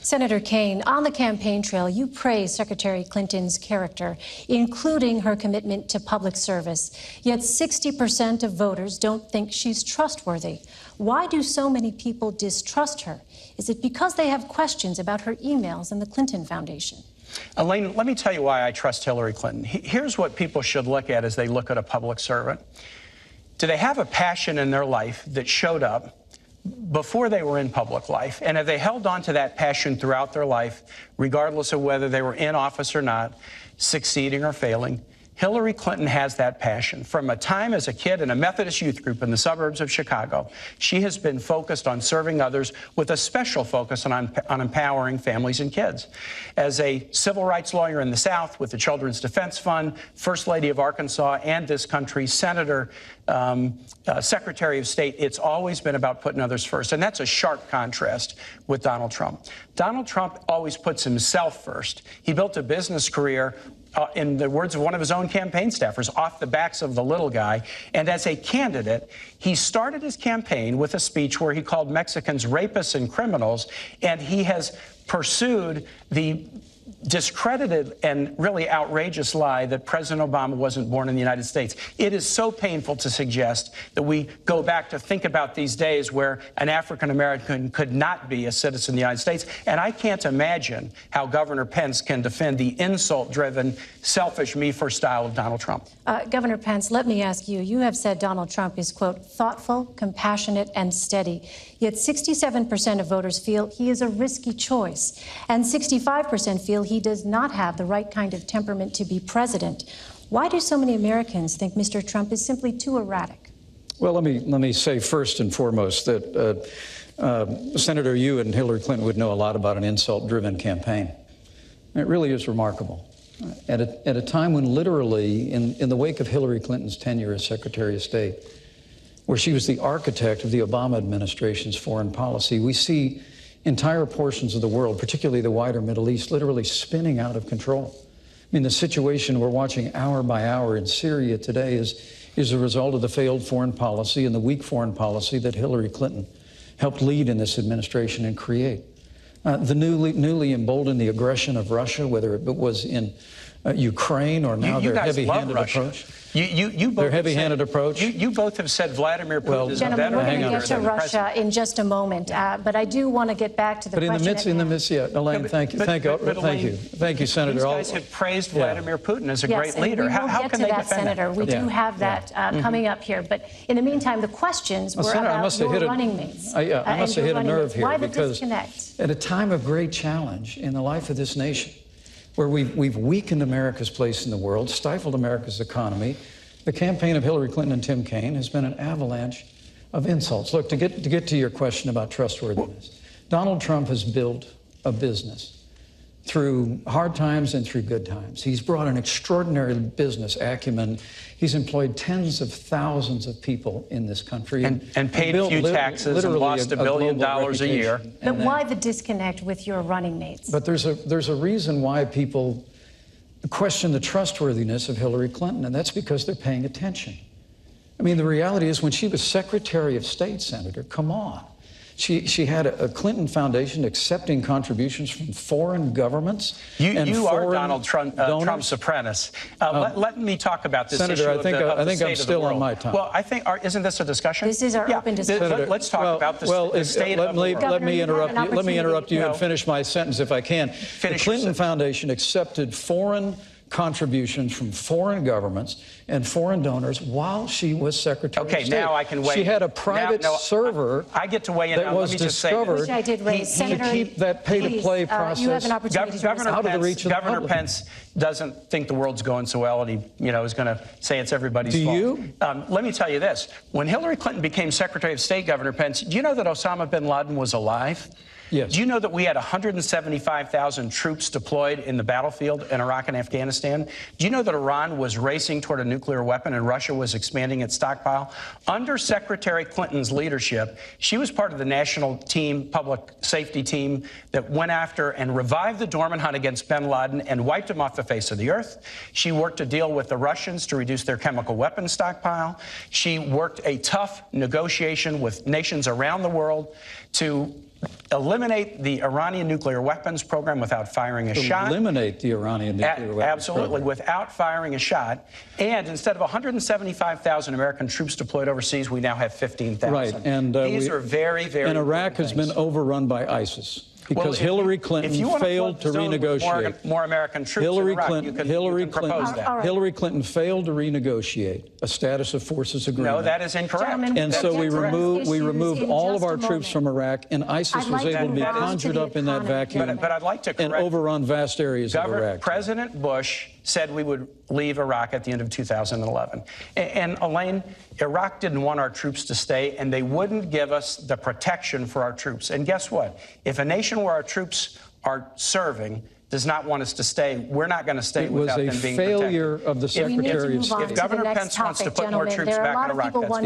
Senator Kaine, on the campaign trail, you praise Secretary Clinton's character, including her commitment to public service. Yet 60% of voters don't think she's trustworthy. Why do so many people distrust her? Is it because they have questions about her emails and the Clinton Foundation? Elaine, let me tell you why I trust Hillary Clinton. Here's what people should look at as they look at a public servant. Do they have a passion in their life that showed up before they were in public life? And have they held on to that passion throughout their life, regardless of whether they were in office or not, succeeding or failing? Hillary Clinton has that passion. From a time as a kid in a Methodist youth group in the suburbs of Chicago, she has been focused on serving others with a special focus on empowering families and kids. As a civil rights lawyer in the South with the Children's Defense Fund, First Lady of Arkansas and this country's Senator, Secretary of State, it's always been about putting others first. And that's a sharp contrast with Donald Trump. Donald Trump always puts himself first. He built a business career in the words of one of his own campaign staffers, off the backs of the little guy. And as a candidate, he started his campaign with a speech where he called Mexicans rapists and criminals, and he has pursued the discredited and really outrageous lie that President Obama wasn't born in the United States. It is so painful to suggest that we go back to think about these days where an African American could not be a citizen of the United States. And I can't imagine how Governor Pence can defend the insult-driven, selfish, me-first style of Donald Trump. Governor Pence, let me ask you, you have said Donald Trump is, quote, thoughtful, compassionate, and steady. Yet 67% of voters feel he is a risky choice, and 65% feel he does not have the right kind of temperament to be president. Why do so many Americans think Mr. Trump is simply too erratic? Well, let me say first and foremost that, Senator, you and Hillary Clinton would know a lot about an insult-driven campaign. It really is remarkable. At a time when literally, in the wake of Hillary Clinton's tenure as Secretary of State, where she was the architect of the Obama administration's foreign policy, we see entire portions of the world, particularly the wider Middle East, literally spinning out of control. I mean, the situation we're watching hour by hour in Syria today is a result of the failed foreign policy and the weak foreign policy that Hillary Clinton helped lead in this administration and create. The newly emboldened the aggression of Russia, whether it was in Ukraine or now their heavy-handed approach. Their heavy-handed approach. You both have said Vladimir Putin is a better. Gentlemen, we're going to get to Russia in just a moment, but I do want to get back to the question. But in the midst, yeah, Elaine, thank you, Senator. These guys have praised Vladimir Putin as a great leader. How can they defend that, Senator? We do have that coming up here, but in the meantime, the questions were about your running mates. I must have hit a nerve here. Why the disconnect? At a time of great challenge in the life of this nation, where we've weakened America's place in the world, stifled America's economy, the campaign of Hillary Clinton and Tim Kaine has been an avalanche of insults. Look, to get to your question about trustworthiness, Donald Trump has built a business through hard times and through good times. He's brought an extraordinary business acumen. He's employed tens of thousands of people in this country. And paid a few taxes and lost $1 billion a year. But why the disconnect with your running mates? But there's a reason why people question the trustworthiness of Hillary Clinton, and that's because they're paying attention. I mean, the reality is when she was Secretary of State, Senator, come on. She had a Clinton Foundation accepting contributions from foreign governments. You are Donald Trump's apprentice. Let me talk about this Senator, issue I think I'm still on my time. Well, isn't this a discussion? This is our open discussion. Senator, let's talk about the state of the world. Let me interrupt you and finish my sentence if I can. The Clinton Foundation accepted foreign contributions from foreign governments and foreign donors while she was Secretary of State. Now I can weigh. She had a private server. I get to weigh in. That was discovered to keep that pay-to-play process you have an opportunity out of the reach of the Governor public. Pence doesn't think the world's going so well, and he, is going to say it's everybody's fault. Do you? Let me tell you this: when Hillary Clinton became Secretary of State, Governor Pence, do you know that Osama bin Laden was alive? Yes. Do you know that we had 175,000 troops deployed in the battlefield in Iraq and Afghanistan? Do you know that Iran was racing toward a nuclear weapon and Russia was expanding its stockpile? Under Secretary Clinton's leadership, she was part of the national team, public safety team, that went after and revived the dormant hunt against bin Laden and wiped him off the face of the earth. She worked to deal with the Russians to reduce their chemical weapons stockpile. She worked a tough negotiation with nations around the world to eliminate the Iranian nuclear weapons program without firing a shot. Eliminate the Iranian nuclear weapons Absolutely, program. without firing a shot. And instead of 175,000 American troops deployed overseas, we now have 15,000. Right, and these are very, very. And Iraq has things. been overrun by ISIS. Because Hillary Clinton failed to renegotiate. More American troops in Iraq, you can propose that. Hillary Clinton failed to renegotiate a status of forces agreement. No, that is incorrect. Gentlemen, And so we removed all of our troops from Iraq, and ISIS was able to be conjured up in that vacuum But I'd like to correct. and overrun vast areas of Iraq. President Bush said we would leave Iraq at the end of 2011. And Elaine, Iraq didn't want our troops to stay, and they wouldn't give us the protection for our troops. And guess what? If a nation where our troops are serving does not want us to stay, we're not going to stay without them being protected. It was a failure of the Secretary of State. If Governor Pence wants to put more troops back in Iraq, that's fine.